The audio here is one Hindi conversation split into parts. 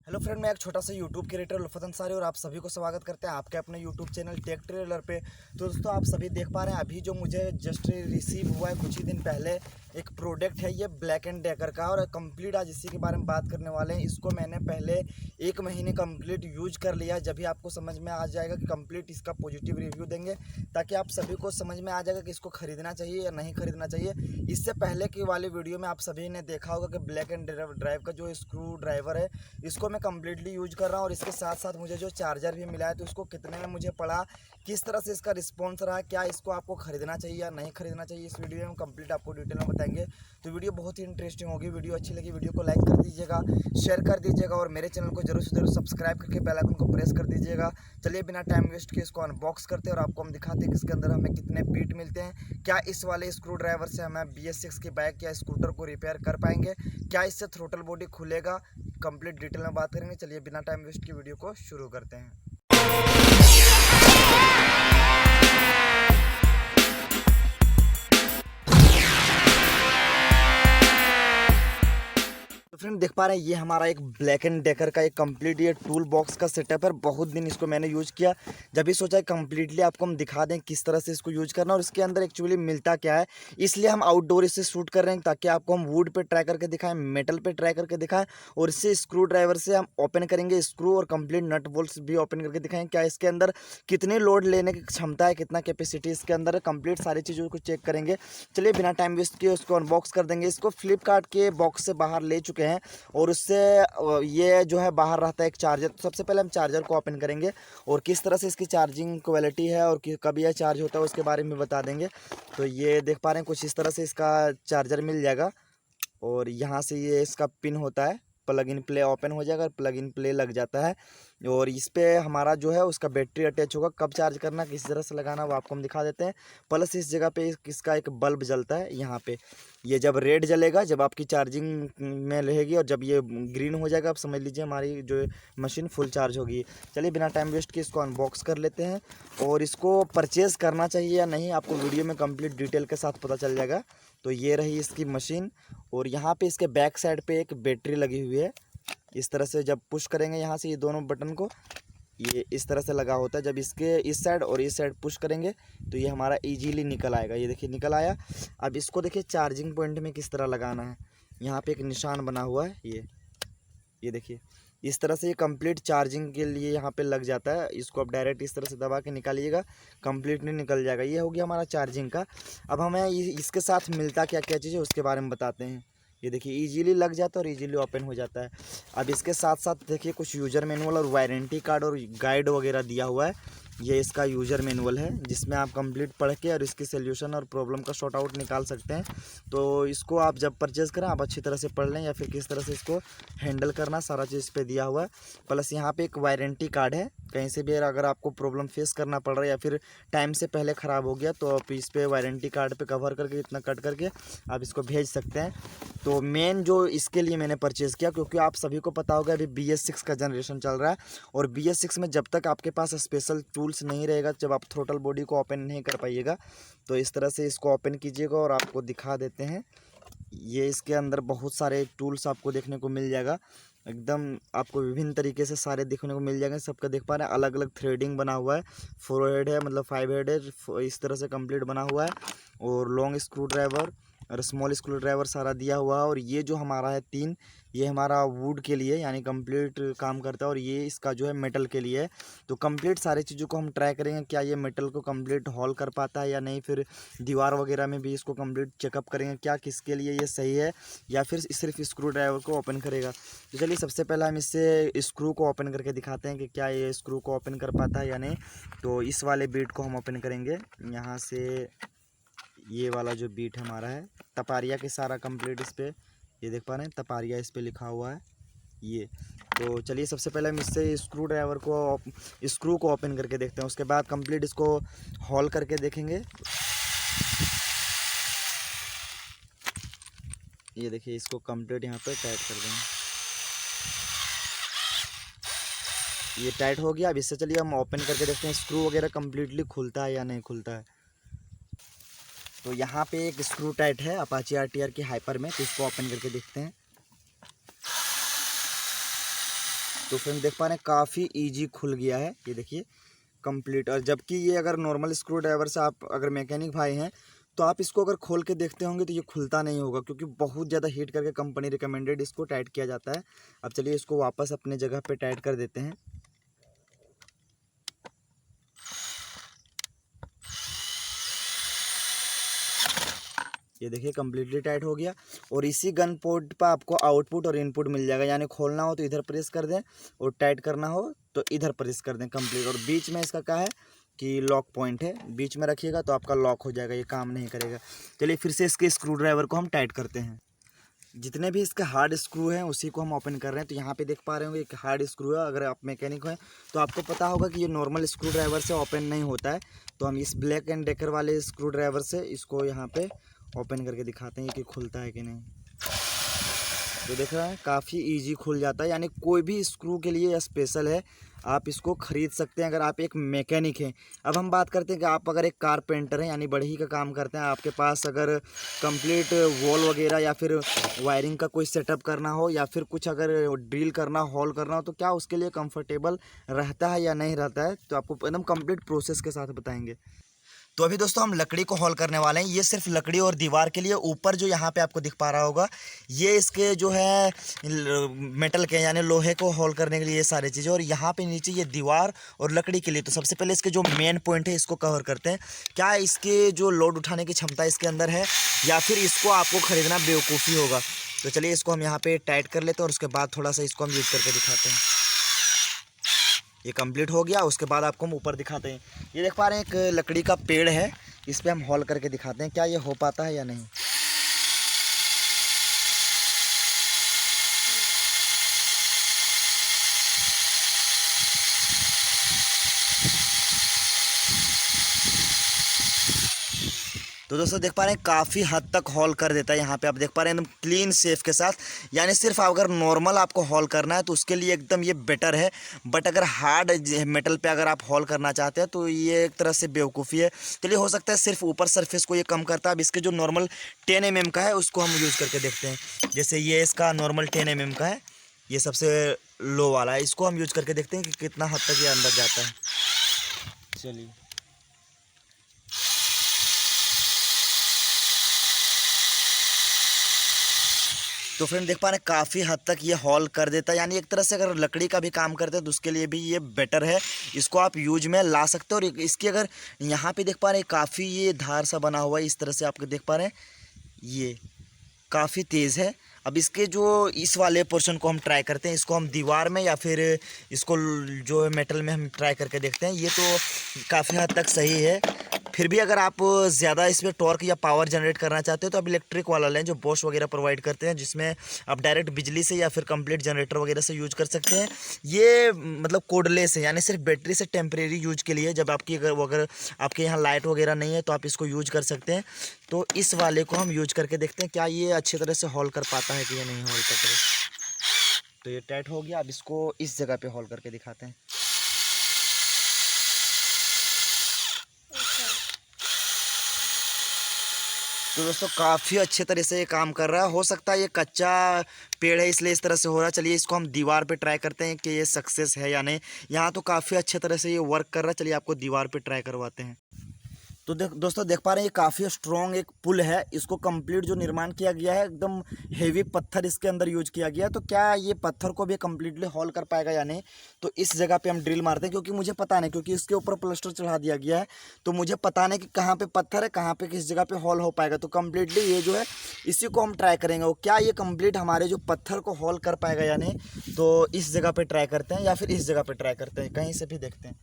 हेलो फ्रेंड, मैं एक छोटा सा यूट्यूब क्रिएटर लुफ़त अंसारी और आप सभी को स्वागत करते हैं आपके अपने यूट्यूब चैनल टेक ट्रेलर पे। तो दोस्तों, आप सभी देख पा रहे हैं अभी जो मुझे जस्ट रिसीव हुआ है कुछ ही दिन पहले एक प्रोडक्ट है, ये ब्लैक एंड डेकर का। और कंप्लीट आज इसी के बारे में बात करने वाले हैं। इसको मैंने पहले 1 महीने कंप्लीट यूज कर लिया, जब भी आपको समझ में आ जाएगा कि कंप्लीट इसका पॉजिटिव रिव्यू देंगे, ताकि आप सभी को समझ में आ जाएगा कि इसको खरीदना चाहिए या नहीं खरीदना चाहिए। इससे पहले की वाली वीडियो में आप सभी ने देखा होगा कि ब्लैक एंड ड्राइव का जो स्क्रू ड्राइवर है, इसको मैं कंप्लीटली यूज कर रहा हूँ। और इसके साथ साथ मुझे जो चार्जर भी मिला है, तो इसको कितने में मुझे पड़ा, किस तरह से इसका रिस्पॉन्स रहा, क्या इसको आपको खरीदना चाहिए या नहीं खरीदना चाहिए, इस वीडियो में हम कंप्लीट आपको डिटेल में बताएंगे। तो वीडियो बहुत ही इंटरेस्टिंग होगी। वीडियो अच्छी लगी वीडियो को लाइक कर दीजिएगा, शेयर कर दीजिएगा और मेरे चैनल को जरूर से जरूर सब्सक्राइब करके बेल आइकन को प्रेस कर दीजिएगा। चलिए बिना टाइम वेस्ट किए इसको अनबॉक्स करते हैं और आपको हम दिखाते हैं कि इसके अंदर हमें कितने बीट मिलते हैं। क्या इस वाले स्क्रू ड्राइवर से हमें BS6 की बाइक या स्कूटर को रिपेयर कर पाएंगे, क्या इससे थ्रोटल बॉडी खुलेगा, कंप्लीट डिटेल में बात करेंगे। चलिए बिना टाइम वेस्ट की वीडियो को शुरू करते हैं। तो फ्रेंड देख पा रहे हैं, ये हमारा एक ब्लैक एंड डेकर का एक कंप्लीट ये टूल बॉक्स का सेटअप है। बहुत दिन इसको मैंने यूज किया, जब भी सोचा कंप्लीटली आपको हम दिखा दें किस तरह से इसको यूज करना और इसके अंदर एक्चुअली मिलता क्या है। इसलिए हम आउटडोर इसे शूट कर रहे हैं, ताकि आपको हम वुड पे ट्राई करके दिखाएं, मेटल पे ट्राई करके दिखाएं और इससे स्क्रू ड्राइवर से हम ओपन करेंगे स्क्रू और कंप्लीट नट बोल्ट्स भी ओपन करके दिखाएं। क्या इसके अंदर कितनी लोड लेने की क्षमता है, कितना कैपेसिटी इसके अंदर है, कंप्लीट सारी चीज़ों को चेक करेंगे। चलिए बिना टाइम वेस्ट किए उसको अनबॉक्स कर देंगे। इसको फ्लिपकार्ट के बॉक्स से बाहर ले चुके हैं और उससे ये जो है बाहर रहता है एक चार्जर। तो सबसे पहले हम चार्जर को ओपन करेंगे और किस तरह से इसकी चार्जिंग क्वालिटी है और कब यह चार्ज होता है उसके बारे में बता देंगे। तो ये देख पा रहे हैं कुछ इस तरह से इसका चार्जर मिल जाएगा और यहाँ से ये इसका पिन होता है, प्लग इन प्ले ओपन हो जाएगा, प्लग इन प्ले लग जाता है और इस पे हमारा जो है उसका बैटरी अटैच होगा। कब चार्ज करना, किस तरह से लगाना, वो आपको हम दिखा देते हैं। प्लस इस जगह पे इसका एक बल्ब जलता है यहाँ पे, ये जब रेड जलेगा जब आपकी चार्जिंग में रहेगी और जब ये ग्रीन हो जाएगा, आप समझ लीजिए हमारी जो मशीन फुल चार्ज होगी। चलिए बिना टाइम वेस्ट के इसको अनबॉक्स कर लेते हैं और इसको परचेज़ करना चाहिए या नहीं आपको वीडियो में कंप्लीट डिटेल के साथ पता चल जाएगा। तो ये रही इसकी मशीन और यहाँ पे इसके बैक साइड पे एक बैटरी लगी हुई है। इस तरह से जब पुश करेंगे यहाँ से ये दोनों बटन को, ये इस तरह से लगा होता है। जब इसके इस साइड और इस साइड पुश करेंगे तो ये हमारा इजीली निकल आएगा। ये देखिए निकल आया। अब इसको देखिए चार्जिंग पॉइंट में किस तरह लगाना है। यहाँ पे एक निशान बना हुआ है, ये देखिए इस तरह से ये कंप्लीट चार्जिंग के लिए यहाँ पे लग जाता है। इसको आप डायरेक्ट इस तरह से दबा के निकालिएगा, कंप्लीटली निकल जाएगा। ये हो गया हमारा चार्जिंग का। अब हमें इसके साथ मिलता क्या क्या चीज़ है उसके बारे में बताते हैं। ये देखिए इजीली लग जाता है और इजीली ओपन हो जाता है। अब इसके साथ साथ देखिए कुछ यूज़र मैनुअल और वारंटी कार्ड और गाइड वगैरह दिया हुआ है। ये इसका यूज़र मैनुअल है, जिसमें आप कंप्लीट पढ़ के और इसकी सोल्यूशन और प्रॉब्लम का शॉर्ट आउट निकाल सकते हैं। तो इसको आप जब परचेज़ करें आप अच्छी तरह से पढ़ लें, या फिर किस तरह से इसको हैंडल करना, सारा चीज़ इस पे दिया हुआ है। प्लस यहाँ पे एक वारंटी कार्ड है, कहीं से भी अगर आपको प्रॉब्लम फेस करना पड़ रहा है या फिर टाइम से पहले ख़राब हो गया, तो आप इस पे वारंटी कार्ड पे कवर करके इतना कट करके आप इसको भेज सकते हैं। तो मेन जो इसके लिए मैंने परचेज़ किया, क्योंकि आप सभी को पता होगा अभी BS6 का जनरेशन चल रहा है और BS6 में जब तक आपके पास स्पेशल टूल्स नहीं रहेगा, जब आप थ्रोटल बॉडी को ओपन नहीं कर पाइएगा, तो इस तरह से इसको ओपन कीजिएगा और आपको दिखा देते हैं। ये इसके अंदर बहुत सारे टूल्स आपको देखने को मिल जाएगा, एकदम आपको विभिन्न तरीके से सारे देखने को मिल जाएंगे। सबका देख पा रहे हैं अलग अलग थ्रेडिंग बना हुआ है, 4 हेड है मतलब 5 हेड है, इस तरह से कंप्लीट बना हुआ है और लॉन्ग स्क्रू ड्राइवर और स्मॉल स्क्रू ड्राइवर सारा दिया हुआ है। और ये जो हमारा है 3, ये हमारा वुड के लिए यानी कंप्लीट काम करता है और ये इसका जो है मेटल के लिए है। तो कंप्लीट सारी चीज़ों को हम ट्राई करेंगे, क्या ये मेटल को कंप्लीट हॉल कर पाता है या नहीं, फिर दीवार वगैरह में भी इसको कंप्लीट चेकअप करेंगे क्या किसके लिए ये सही है, या फिर सिर्फ स्क्रू ड्राइवर को ओपन करेगा। तो चलिए सबसे पहले हम इससे स्क्रू को ओपन करके दिखाते हैं कि क्या ये स्क्रू को ओपन कर पाता है या नहीं। तो इस वाले बीट को हम ओपन करेंगे यहाँ से। ये वाला जो बीट हमारा है तपारिया के सारा कंप्लीट इस पर, ये देख पा रहे हैं तपारिया इस पर लिखा हुआ है ये। तो चलिए सबसे पहले हम इससे स्क्रू को ओपन करके देखते हैं, उसके बाद कंप्लीट इसको हॉल करके देखेंगे। ये देखिए इसको कंप्लीट यहाँ पे टाइट कर देंगे, ये टाइट हो गया। अब इससे चलिए हम ओपन करके देखते हैं स्क्रू वगैरह कंप्लीटली खुलता है या नहीं खुलता है। तो यहाँ पे एक स्क्रू टाइट है अपाची RTR की हाइपर में, तो इसको ओपन करके देखते हैं। तो फ्रेंड देख पा रहे हैं काफ़ी ईजी खुल गया है, ये देखिए कंप्लीट। और जबकि ये अगर नॉर्मल स्क्रू ड्राइवर से आप अगर मैकेनिक भाई हैं तो आप इसको अगर खोल के देखते होंगे तो ये खुलता नहीं होगा, क्योंकि बहुत ज़्यादा हीट करके कंपनी रिकमेंडेड इसको टाइट किया जाता है। अब चलिए इसको वापस अपने जगह पे टाइट कर देते हैं। ये देखिए कम्प्लीटली टाइट हो गया। और इसी गन पोर्ट पर आपको आउटपुट और इनपुट मिल जाएगा, यानी खोलना हो तो इधर प्रेस कर दें और टाइट करना हो तो इधर प्रेस कर दें कंप्लीट। और बीच में इसका क्या है कि लॉक पॉइंट है, बीच में रखिएगा तो आपका लॉक हो जाएगा, ये काम नहीं करेगा। चलिए फिर से इसके स्क्रू ड्राइवर को हम टाइट करते हैं। जितने भी इसके हार्ड स्क्रू हैं उसी को हम ओपन कर रहे हैं। तो यहाँ पे देख पा रहे होंगे एक हार्ड स्क्रू है, अगर आप मैकेनिक हैं तो आपको पता होगा कि ये नॉर्मल स्क्रू ड्राइवर से ओपन नहीं होता है। तो हम इस ब्लैक एंड डेकर वाले स्क्रू ड्राइवर से इसको यहाँ पे ओपन करके दिखाते हैं कि खुलता है कि नहीं। तो देख रहे हैं काफ़ी इजी खुल जाता है, यानी कोई भी स्क्रू के लिए स्पेशल है, आप इसको ख़रीद सकते हैं अगर आप एक मैकेनिक हैं। अब हम बात करते हैं कि आप अगर एक कारपेंटर हैं यानी बढ़ई का काम करते हैं, आपके पास अगर कंप्लीट वॉल वगैरह या फिर वायरिंग का कोई सेटअप करना हो या फिर कुछ अगर ड्रिल करना हॉल करना हो, तो क्या उसके लिए कंफर्टेबल रहता है या नहीं रहता है, तो आपको एकदम कंप्लीट प्रोसेस के साथ बताएंगे। तो अभी दोस्तों हम लकड़ी को हॉल करने वाले हैं। ये सिर्फ लकड़ी और दीवार के लिए। ऊपर जो यहाँ पे आपको दिख पा रहा होगा ये इसके जो है मेटल के यानी लोहे को हॉल करने के लिए ये सारी चीज़ें, और यहाँ पे नीचे ये दीवार और लकड़ी के लिए। तो सबसे पहले इसके जो मेन पॉइंट है इसको कवर करते हैं। क्या इसके जो लोड उठाने की क्षमता इसके अंदर है या फिर इसको आपको ख़रीदना बेवकूफ़ी होगा। तो चलिए इसको हम यहाँ पर टाइट कर लेते हैं और उसके बाद थोड़ा सा इसको हम यूज करके दिखाते हैं। ये कंप्लीट हो गया। उसके बाद आपको हम ऊपर दिखाते हैं। ये देख पा रहे हैं एक लकड़ी का पेड़ है, इस पे हम हॉल करके दिखाते हैं क्या ये हो पाता है या नहीं। तो दोस्तों देख पा रहे हैं काफ़ी हद तक हॉल कर देता है। यहाँ पे आप देख पा रहे हैं एकदम क्लीन सेफ के साथ। यानी सिर्फ अगर नॉर्मल आपको हॉल करना है तो उसके लिए एकदम ये बेटर है, बट अगर हार्ड मेटल पे अगर आप हॉल करना चाहते हैं तो ये एक तरह से बेवकूफ़ी है। चलिए हो सकता है सिर्फ ऊपर सरफेस को ये कम करता है। अब इसके जो नॉर्मल 10 mm का है उसको हम यूज़ करके देखते हैं। जैसे ये इसका नॉर्मल 10 mm का है, ये सबसे लो वाला है, इसको हम यूज़ करके देखते हैं कि कितना हद तक ये अंदर जाता है। चलिए तो फ्रेंड देख पा रहे हैं काफ़ी हद तक ये हॉल कर देता है। यानी एक तरह से अगर लकड़ी का भी काम करते हैं तो उसके लिए भी ये बेटर है, इसको आप यूज में ला सकते हो। और इसकी अगर यहाँ पे देख पा रहे हैं काफ़ी ये धार सा बना हुआ है, इस तरह से आपको देख पा रहे हैं ये काफ़ी तेज़ है। अब इसके जो इस वाले पोर्शन को हम ट्राई करते हैं, इसको हम दीवार में या फिर इसको जो है मेटल में हम ट्राई करके देखते हैं। ये तो काफ़ी हद तक सही है। फिर भी अगर आप ज़्यादा इसमें टॉर्क या पावर जनरेट करना चाहते हो तो आप इलेक्ट्रिक वाला लें जो बॉश वगैरह प्रोवाइड करते हैं, जिसमें आप डायरेक्ट बिजली से या फिर कंप्लीट जनरेटर वगैरह से यूज कर सकते हैं। ये मतलब कोडलेस है, यानी सिर्फ बैटरी से टेम्परेरी यूज के लिए, जब आपकी अगर आपके यहाँ लाइट वगैरह नहीं है तो आप इसको यूज कर सकते हैं। तो इस वाले को हम यूज करके देखते हैं क्या ये अच्छी तरह से हॉल कर पाता है कि ये नहीं हॉल करता है। तो ये टाइट हो गया। अब इसको इस जगह पे हॉल करके दिखाते हैं। तो दोस्तों काफ़ी अच्छे तरह से ये काम कर रहा है। हो सकता है ये कच्चा पेड़ है इसलिए इस तरह से हो रहा है। चलिए इसको हम दीवार पे ट्राई करते हैं कि ये सक्सेस है या नहीं। यहाँ तो काफ़ी अच्छे तरह से ये वर्क कर रहा है। चलिए आपको दीवार पे ट्राई करवाते हैं। तो दोस्तों देख पा रहे हैं ये काफ़ी स्ट्रॉन्ग एक पुल है। इसको कंप्लीट जो निर्माण किया गया है एकदम हेवी पत्थर इसके अंदर यूज किया गया है। तो क्या ये पत्थर को भी कंप्लीटली हॉल कर पाएगा या नहीं, तो इस जगह पे हम ड्रिल मारते हैं, क्योंकि मुझे पता नहीं, क्योंकि इसके ऊपर प्लास्टर चढ़ा दिया गया है तो मुझे पता नहीं कि कहाँ पे पत्थर है, कहाँ पे किस जगह पे हॉल हो पाएगा। तो कम्प्लीटली ये जो है इसी को हम ट्राई करेंगे। और क्या ये कम्प्लीट हमारे जो पत्थर को हॉल कर पाएगा या नहीं, तो इस जगह पर ट्राई करते हैं या फिर इस जगह पर ट्राई करते हैं, कहीं से भी देखते हैं।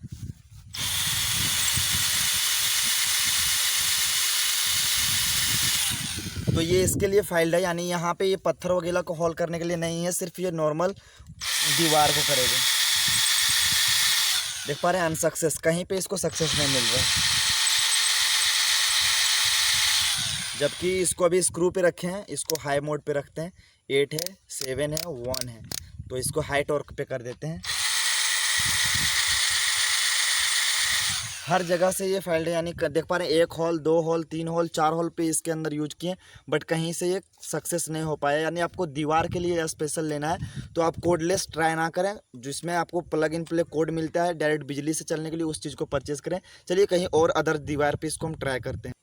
तो ये इसके लिए फाइल्ड है, यानी यहाँ पे ये पत्थर वगैरह को हॉल करने के लिए नहीं है, सिर्फ ये नॉर्मल दीवार को करेगा। देख पा रहे हैं अनसक्सेस, कहीं पे इसको सक्सेस नहीं मिल रहा है। जबकि इसको अभी स्क्रू पे रखे हैं, इसको हाई मोड पे रखते हैं। 8 है, 7 है, 1 है, तो इसको हाई टॉर्क पे कर देते हैं। हर जगह से ये फेल्ड है, यानी देख पा रहे हैं 1 होल 2 होल 3 होल 4 होल पे इसके अंदर यूज किए, बट कहीं से ये सक्सेस नहीं हो पाया। यानी आपको दीवार के लिए स्पेशल लेना है तो आप कोडलेस ट्राई ना करें, जिसमें आपको प्लग इन प्ले कोड मिलता है डायरेक्ट बिजली से चलने के लिए, उस चीज़ को परचेज करें। चलिए कहीं और अदर दीवार पे इसको हम ट्राई करते हैं।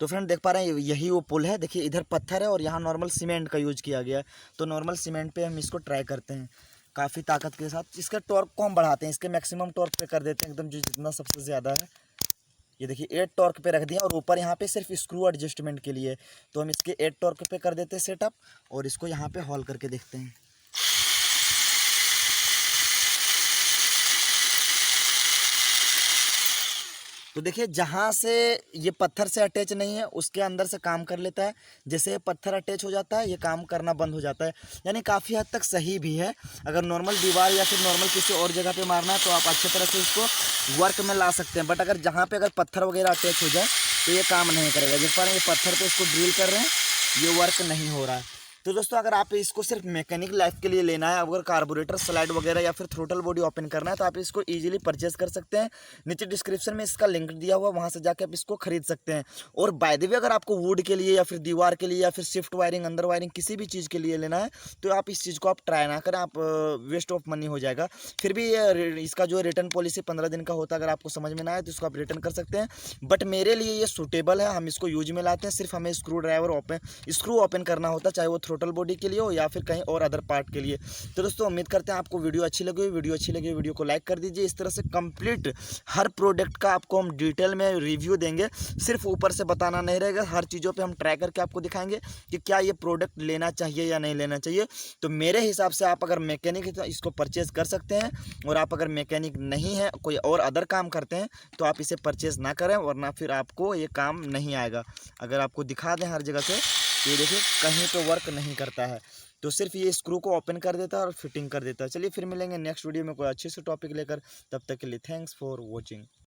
तो फ्रेंड देख पा रहे हैं यही वो पुल है, देखिए इधर पत्थर है और यहाँ नॉर्मल सीमेंट का यूज किया गया है। तो नॉर्मल सीमेंट पे हम इसको ट्राई करते हैं काफ़ी ताकत के साथ। इसका टॉर्क को हम बढ़ाते हैं, इसके मैक्सिमम टॉर्क पे कर देते हैं एकदम, जो जितना सबसे ज़्यादा है। ये देखिए 8 टॉर्क पे रख दिया और ऊपर यहाँ पे सिर्फ स्क्रू एडजस्टमेंट के लिए, तो हम इसके 8 टॉर्क पे कर देते हैं सेटअप और इसको यहाँ पे हॉल करके देखते हैं। तो देखिए जहाँ से ये पत्थर से अटैच नहीं है उसके अंदर से काम कर लेता है, जैसे ये पत्थर अटैच हो जाता है ये काम करना बंद हो जाता है। यानी काफ़ी हद तक सही भी है। अगर नॉर्मल दीवार या फिर नॉर्मल किसी और जगह पे मारना है तो आप अच्छी तरह से इसको वर्क में ला सकते हैं, बट अगर जहाँ पे अगर पत्थर वगैरह अटैच हो जाए तो ये काम नहीं करेगा। जिस पर ये पत्थर पे इसको ड्रिल कर रहे हैं ये वर्क नहीं हो रहा है। तो दोस्तों अगर आप इसको सिर्फ मैकेनिक लाइफ के लिए लेना है, अगर कार्बोरेटर स्लाइड वगैरह या फिर थ्रोटल बॉडी ओपन करना है तो आप इसको इजीली परचेज कर सकते हैं। नीचे डिस्क्रिप्शन में इसका लिंक दिया हुआ, वहाँ से जाके आप इसको खरीद सकते हैं। और बाय द वे अगर आपको वुड के लिए या फिर दीवार के लिए या फिर शिफ्ट वायरिंग अंदर वायरिंग किसी भी चीज़ के लिए लेना है तो आप इस चीज़ को आप ट्राई ना करें, आप वेस्ट ऑफ मनी हो जाएगा। फिर भी इसका जो रिटर्न पॉलिसी 15 दिन का होता है, अगर आपको समझ में ना आए तो इसको आप रिटर्न कर सकते हैं। बट मेरे लिए ये सूटेबल है, हम इसको यूज में लाते हैं। सिर्फ हमें स्क्रू ओपन करना होता है, चाहे वो थ्रोटल बॉडी के लिए हो या फिर कहीं और अदर पार्ट के लिए। तो दोस्तों उम्मीद करते हैं आपको वीडियो अच्छी लगी। वीडियो को लाइक कर दीजिए। इस तरह से कंप्लीट हर प्रोडक्ट का आपको हम डिटेल में रिव्यू देंगे, सिर्फ ऊपर से बताना नहीं रहेगा। हर चीज़ों पे हम ट्राई करके आपको दिखाएंगे कि क्या ये प्रोडक्ट लेना चाहिए या नहीं लेना चाहिए। तो मेरे हिसाब से आप अगर मैकेनिक है तो इसको परचेज़ कर सकते हैं, और आप अगर मैकेनिक नहीं है कोई और अदर काम करते हैं तो आप इसे परचेज़ ना करें, वरना फिर आपको ये काम नहीं आएगा। अगर आपको दिखा दें हर जगह से, ये देखिए कहीं पे वर्क नहीं करता है, तो सिर्फ ये स्क्रू को ओपन कर देता है और फिटिंग कर देता है। चलिए फिर मिलेंगे नेक्स्ट वीडियो में कोई अच्छे से टॉपिक लेकर, तब तक के लिए थैंक्स फॉर वॉचिंग।